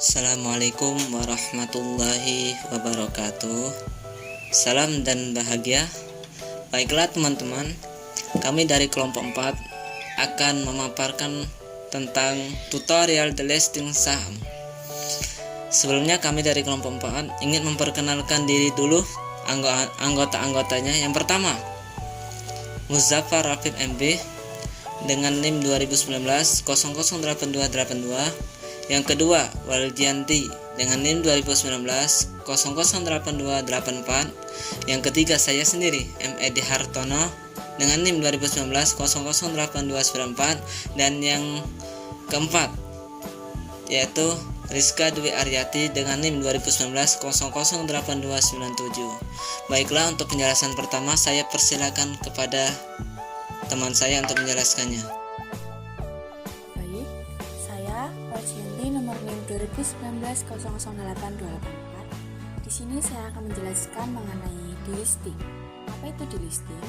Assalamualaikum warahmatullahi wabarakatuh. Salam dan bahagia. Baiklah teman-teman, kami dari kelompok 4 akan memaparkan tentang tutorial delisting saham. Sebelumnya kami dari kelompok 4 ingin memperkenalkan diri dulu anggota-anggotanya. Yang pertama, Muzaffar Rafif MB dengan NIM 2019 008282. Yang kedua, Waldianti dengan NIM 2019 008284. Yang ketiga, saya sendiri M.Edi Hartono dengan NIM 2019 008294. Dan yang keempat yaitu Rizka Dwi Aryati dengan NIM 2019 008297. Baiklah, untuk penjelasan pertama saya persilakan kepada teman saya untuk menjelaskannya. Baik, saya Waldianti nomor NIM 2019 008284. Di sini saya akan menjelaskan mengenai delisting. Apa itu delisting?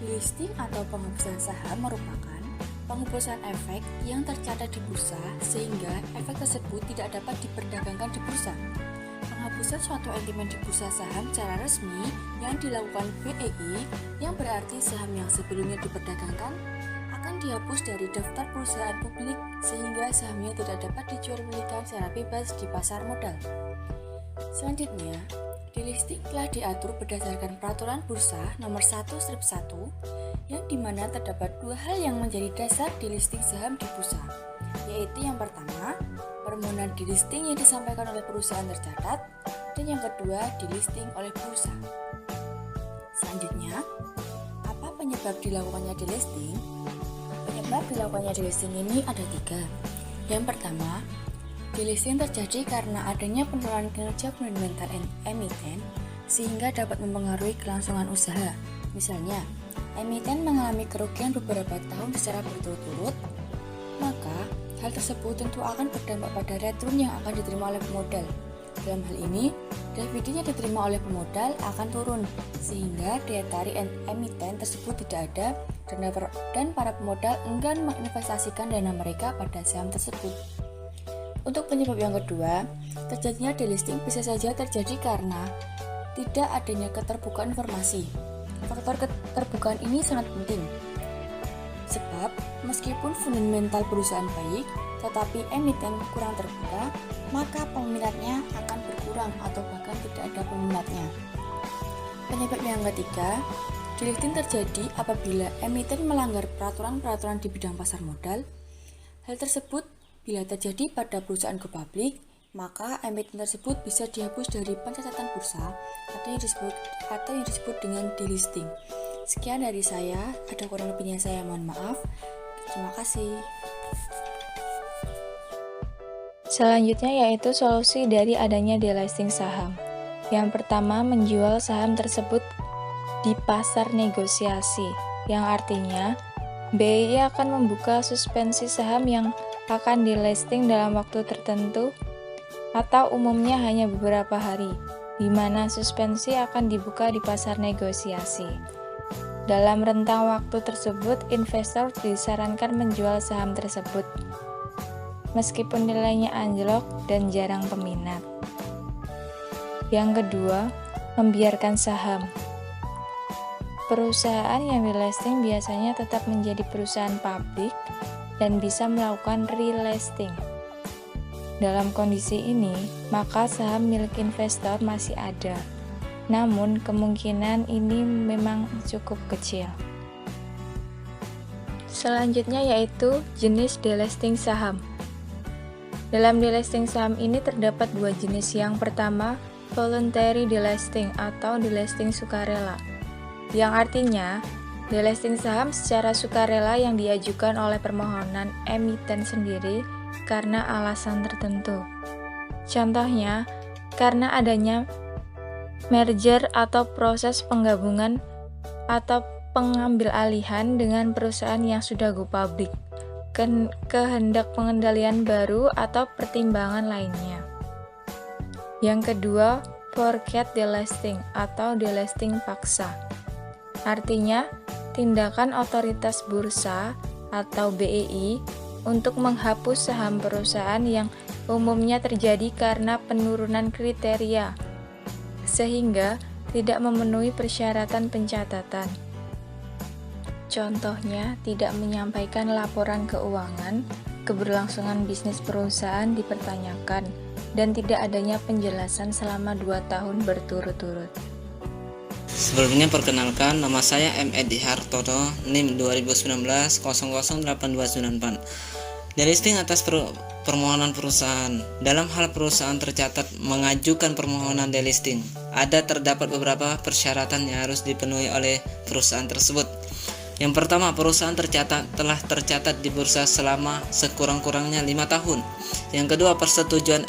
Delisting atau penghapusan saham merupakan penghapusan efek yang tercatat di bursa sehingga efek tersebut tidak dapat diperdagangkan di bursa. Penghapusan suatu elemen di bursa saham secara resmi yang dilakukan BEI, yang berarti saham yang sebelumnya diperdagangkan akan dihapus dari daftar perusahaan publik sehingga sahamnya tidak dapat dijualbelikan secara bebas di pasar modal. Selanjutnya, delisting telah diatur berdasarkan Peraturan Bursa Nomor 1/1, yang dimana terdapat dua hal yang menjadi dasar delisting saham di bursa, yaitu yang pertama, permohonan delisting yang disampaikan oleh perusahaan tercatat, dan yang kedua, delisting oleh bursa. Selanjutnya, apa penyebab dilakukannya delisting? Penyebab dilakukannya delisting ini ada tiga. Yang pertama, delisting terjadi karena adanya penurunan kinerja fundamental emiten sehingga dapat mempengaruhi kelangsungan usaha. Misalnya, emiten mengalami kerugian beberapa tahun secara berturut-turut, maka hal tersebut tentu akan berdampak pada return yang akan diterima oleh pemodal. Dalam hal ini, dividen yang diterima oleh pemodal akan turun, sehingga daya tarik emiten tersebut tidak ada dan para pemodal enggan menginvestasikan dana mereka pada saham tersebut. Untuk penyebab yang kedua, terjadinya delisting bisa saja terjadi karena tidak adanya keterbukaan informasi. Faktor keterbukaan ini sangat penting, sebab meskipun fundamental perusahaan baik, tetapi emiten kurang terbuka, maka peminatnya akan berkurang atau bahkan tidak ada peminatnya. Penyebab yang ketiga, delisting terjadi apabila emiten melanggar peraturan-peraturan di bidang pasar modal. Hal tersebut bila terjadi pada perusahaan go public, maka emiten tersebut bisa dihapus dari pencatatan bursa atau yang disebut dengan delisting. Sekian dari saya, ada kurang lebihnya saya mohon maaf. Terima kasih. Selanjutnya yaitu solusi dari adanya delisting saham. Yang pertama, menjual saham tersebut di pasar negosiasi, yang artinya BEI akan membuka suspensi saham yang akan delisting dalam waktu tertentu atau umumnya hanya beberapa hari, di mana suspensi akan dibuka di pasar negosiasi. Dalam rentang waktu tersebut, investor disarankan menjual saham tersebut, meskipun nilainya anjlok dan jarang peminat. Yang kedua, membiarkan saham. Perusahaan yang delisting biasanya tetap menjadi perusahaan publik dan bisa melakukan relisting. Dalam kondisi ini, maka saham milik investor masih ada, namun kemungkinan ini memang cukup kecil. Selanjutnya yaitu jenis delisting saham. Dalam delisting saham ini terdapat dua jenis. Yang pertama, voluntary delisting atau delisting sukarela, yang artinya delisting saham secara sukarela yang diajukan oleh permohonan emiten sendiri karena alasan tertentu. Contohnya, karena adanya merger atau proses penggabungan atau pengambil alihan dengan perusahaan yang sudah go public, kehendak pengendalian baru atau pertimbangan lainnya. Yang kedua, forced delisting atau delisting paksa. Artinya, tindakan otoritas bursa atau BEI untuk menghapus saham perusahaan yang umumnya terjadi karena penurunan kriteria, sehingga tidak memenuhi persyaratan pencatatan. Contohnya, tidak menyampaikan laporan keuangan, keberlangsungan bisnis perusahaan dipertanyakan, dan tidak adanya penjelasan selama 2 tahun berturut-turut. Sebelumnya perkenalkan, nama saya M. Edi Hartono, NIM 2019 008294. Delisting atas permohonan perusahaan. Dalam hal perusahaan tercatat mengajukan permohonan delisting, terdapat beberapa persyaratan yang harus dipenuhi oleh perusahaan tersebut. Yang pertama, perusahaan telah tercatat di bursa selama sekurang-kurangnya 5 tahun. Yang kedua, persetujuan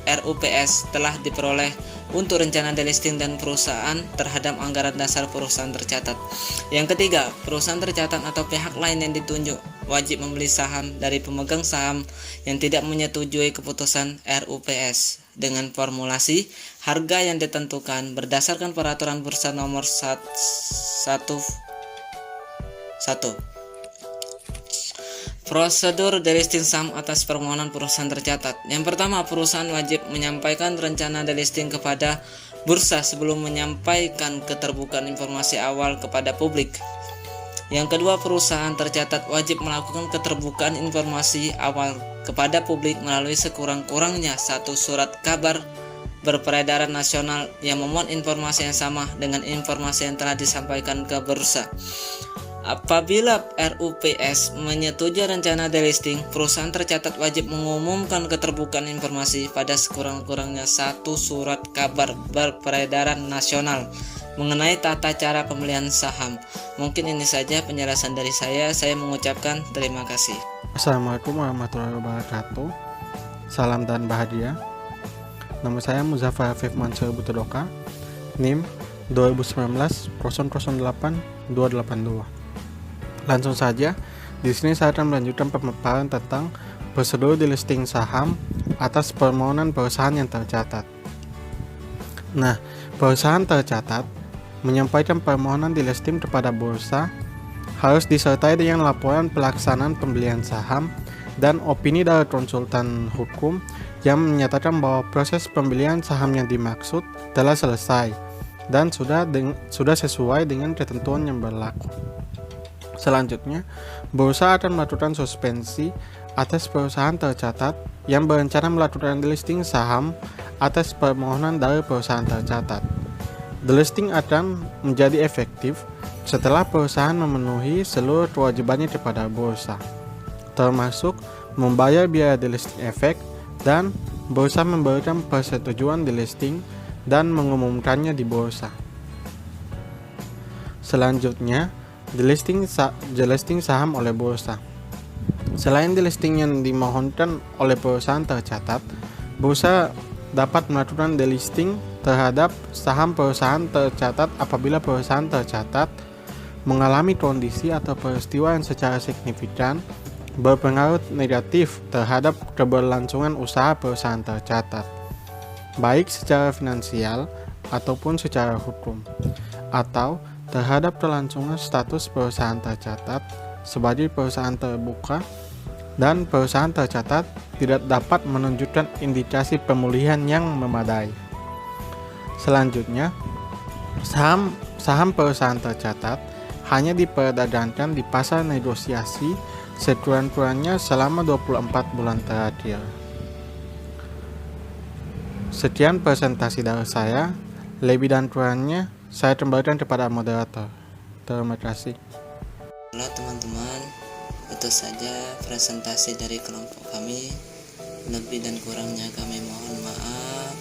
RUPS telah diperoleh untuk rencana delisting dan perusahaan terhadap anggaran dasar perusahaan tercatat. Yang ketiga, perusahaan tercatat atau pihak lain yang ditunjuk wajib membeli saham dari pemegang saham yang tidak menyetujui keputusan RUPS dengan formulasi harga yang ditentukan berdasarkan peraturan bursa nomor 1. Prosedur delisting saham atas permohonan perusahaan tercatat. Yang pertama, perusahaan wajib menyampaikan rencana delisting kepada bursa sebelum menyampaikan keterbukaan informasi awal kepada publik. Yang kedua, perusahaan tercatat wajib melakukan keterbukaan informasi awal kepada publik melalui sekurang-kurangnya 1 surat kabar berperedaran nasional yang memuat informasi yang sama dengan informasi yang telah disampaikan ke bursa. Apabila RUPS menyetujui rencana delisting, perusahaan tercatat wajib mengumumkan keterbukaan informasi pada sekurang-kurangnya 1 surat kabar berperedaran nasional mengenai tata cara pembelian saham. Mungkin ini saja penjelasan dari saya. Saya mengucapkan terima kasih. Assalamualaikum warahmatullahi wabarakatuh. Salam dan bahagia. Nama saya Muzaffar Afif Mansur Butudoka, NIM 2019 008282. Langsung saja, di sini saya akan melanjutkan pemaparan tentang prosedur delisting saham atas permohonan perusahaan yang tercatat. Nah, perusahaan tercatat menyampaikan permohonan delisting kepada bursa harus disertai dengan laporan pelaksanaan pembelian saham dan opini dari konsultan hukum yang menyatakan bahwa proses pembelian saham yang dimaksud telah selesai dan sudah sesuai dengan ketentuan yang berlaku. Selanjutnya, bursa akan melakukan suspensi atas perusahaan tercatat yang berencana melakukan delisting saham atas permohonan dari perusahaan tercatat. Delisting akan menjadi efektif setelah perusahaan memenuhi seluruh kewajibannya kepada bursa, termasuk membayar biaya delisting efek dan bursa memberikan persetujuan delisting dan mengumumkannya di bursa. Selanjutnya, delisting saham oleh bursa. Selain delisting yang dimohonkan oleh perusahaan tercatat, bursa dapat melakukan delisting terhadap saham perusahaan tercatat apabila perusahaan tercatat mengalami kondisi atau peristiwa yang secara signifikan berpengaruh negatif terhadap keberlangsungan usaha perusahaan tercatat, baik secara finansial ataupun secara hukum, atau terhadap kelangsungan status perusahaan tercatat sebagai perusahaan terbuka dan perusahaan tercatat tidak dapat menunjukkan indikasi pemulihan yang memadai. Selanjutnya, saham perusahaan tercatat hanya diperdagangkan di pasar negosiasi sekurang-kurangnya selama 24 bulan terakhir. Sekian presentasi dari saya. Lebih dan kurangnya saya kembalikan kepada moderator. Terima kasih. Halo teman-teman, itu saja presentasi dari kelompok kami. Lebih dan kurangnya kami mohon maaf.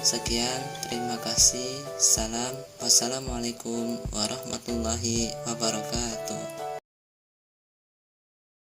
Sekian, terima kasih. Salam. Wassalamualaikum warahmatullahi wabarakatuh.